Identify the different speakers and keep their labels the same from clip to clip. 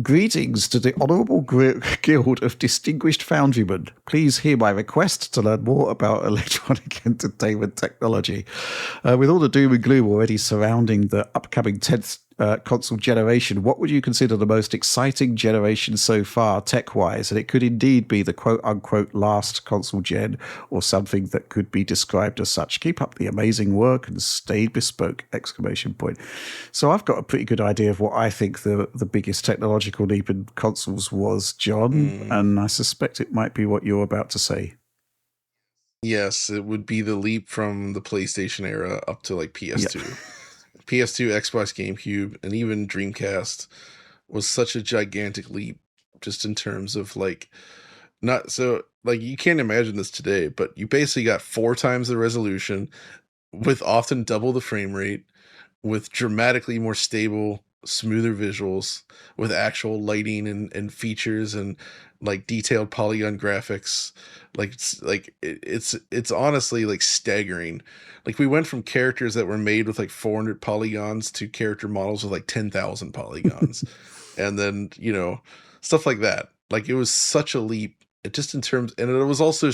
Speaker 1: Greetings to the Honourable Guild of Distinguished Foundrymen. Please hear my request to learn more about electronic entertainment technology. With all the doom and gloom already surrounding the upcoming 10th console generation, what would you consider the most exciting generation so far, tech-wise? And it could indeed be the quote-unquote last console gen, or something that could be described as such. Keep up the amazing work and stay bespoke! ! So I've got a pretty good idea of what I think the biggest technological leap in consoles was, John, and I suspect it might be what you're about to say.
Speaker 2: Yes, it would be the leap from the PlayStation era up to like PS2. Yep. PS2, Xbox, GameCube, and even Dreamcast was such a gigantic leap just in terms of like, not so like you can't imagine this today, but you basically got 4 times the resolution with often double the frame rate, with dramatically more stable, smoother visuals, with actual lighting and features and like detailed polygon graphics. It's honestly like staggering. Like we went from characters that were made with like 400 polygons to character models with like 10,000 polygons. And then, you know, stuff like that. Like it was such a leap. It just in terms, and it was also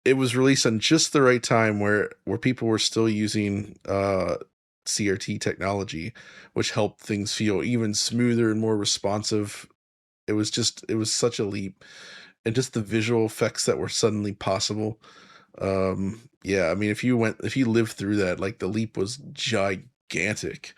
Speaker 2: it was released on just the right time where people were still using CRT technology, which helped things feel even smoother and more responsive. It was such a leap, and just the visual effects that were suddenly possible. Yeah, I mean, if you lived through that, like the leap was gigantic,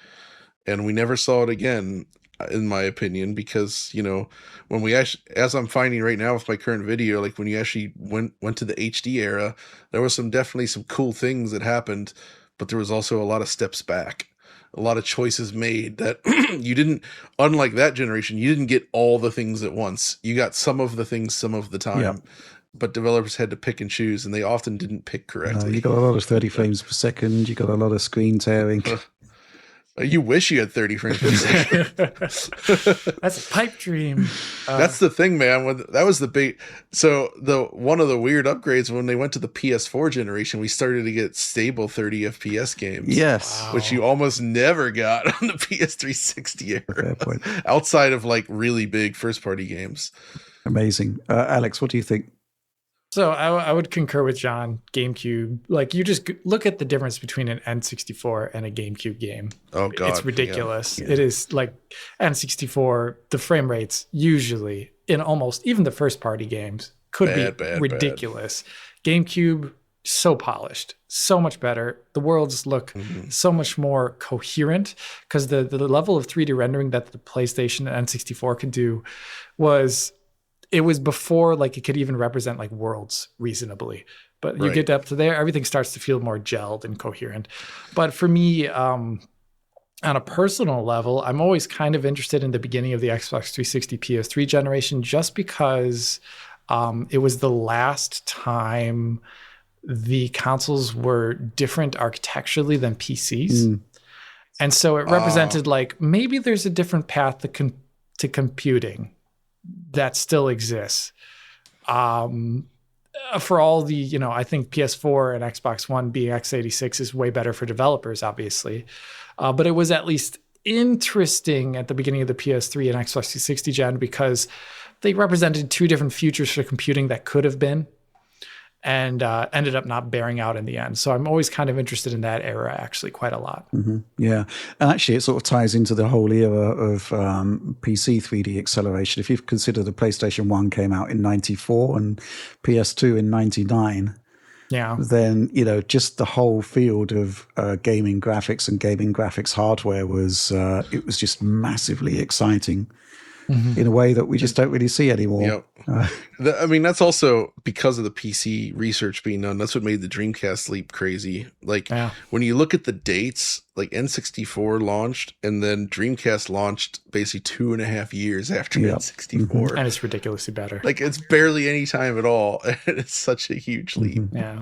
Speaker 2: and we never saw it again, in my opinion, because, you know, when we actually, as I'm finding right now with my current video, like when you actually went to the HD era, there was definitely some cool things that happened, but there was also a lot of steps back, a lot of choices made that you didn't, unlike that generation, you didn't get all the things at once. You got some of the things some of the time. Yeah. But developers had to pick and choose, and they often didn't pick correctly.
Speaker 1: You got a lot of 30 frames per second. You got a lot of screen tearing.
Speaker 2: You wish you had 30 frames per second.
Speaker 3: That's a pipe dream.
Speaker 2: That's the thing, man. That was the big. So one of the weird upgrades when they went to the PS4 generation, we started to get stable 30 FPS games.
Speaker 1: Yes,
Speaker 2: wow. Which you almost never got on the PS360 era. Outside of like really big first-party games.
Speaker 1: Amazing, Alex. What do you think?
Speaker 3: So I would concur with John. GameCube, like you just look at the difference between an N64 and a GameCube game.
Speaker 2: Oh God,
Speaker 3: it's ridiculous. Yeah. It is like N64. The frame rates usually in almost even the first party games could be ridiculous. GameCube, so polished, so much better. The worlds look so much more coherent because the level of 3D rendering that the PlayStation and N64 could do it was before like it could even represent like worlds reasonably, but you get up to there, everything starts to feel more gelled and coherent. But for me, on a personal level, I'm always kind of interested in the beginning of the Xbox 360 PS3 generation, just because it was the last time the consoles were different architecturally than PCs. And so it represented like maybe there's a different path to computing that still exists. For all the, you know, I think PS4 and Xbox One being x86 is way better for developers, obviously. But it was at least interesting at the beginning of the PS3 and Xbox 360 gen because they represented 2 different futures for computing that could have been, and ended up not bearing out in the end. So I'm always kind of interested in that era actually quite a lot.
Speaker 1: Yeah. And actually it sort of ties into the whole era of PC 3D acceleration. If you consider the PlayStation 1 came out in 94 and PS2 in 99, then, you know, just the whole field of gaming graphics and gaming graphics hardware was just massively exciting. In a way that we just don't really see anymore.
Speaker 2: Yep. I mean, that's also because of the PC research being done. That's what made the Dreamcast leap crazy. Like when you look at the dates, like N64 launched and then Dreamcast launched basically 2.5 years after N64.
Speaker 3: And it's ridiculously better.
Speaker 2: Like it's barely any time at all. And it's such a huge leap.
Speaker 3: Yeah.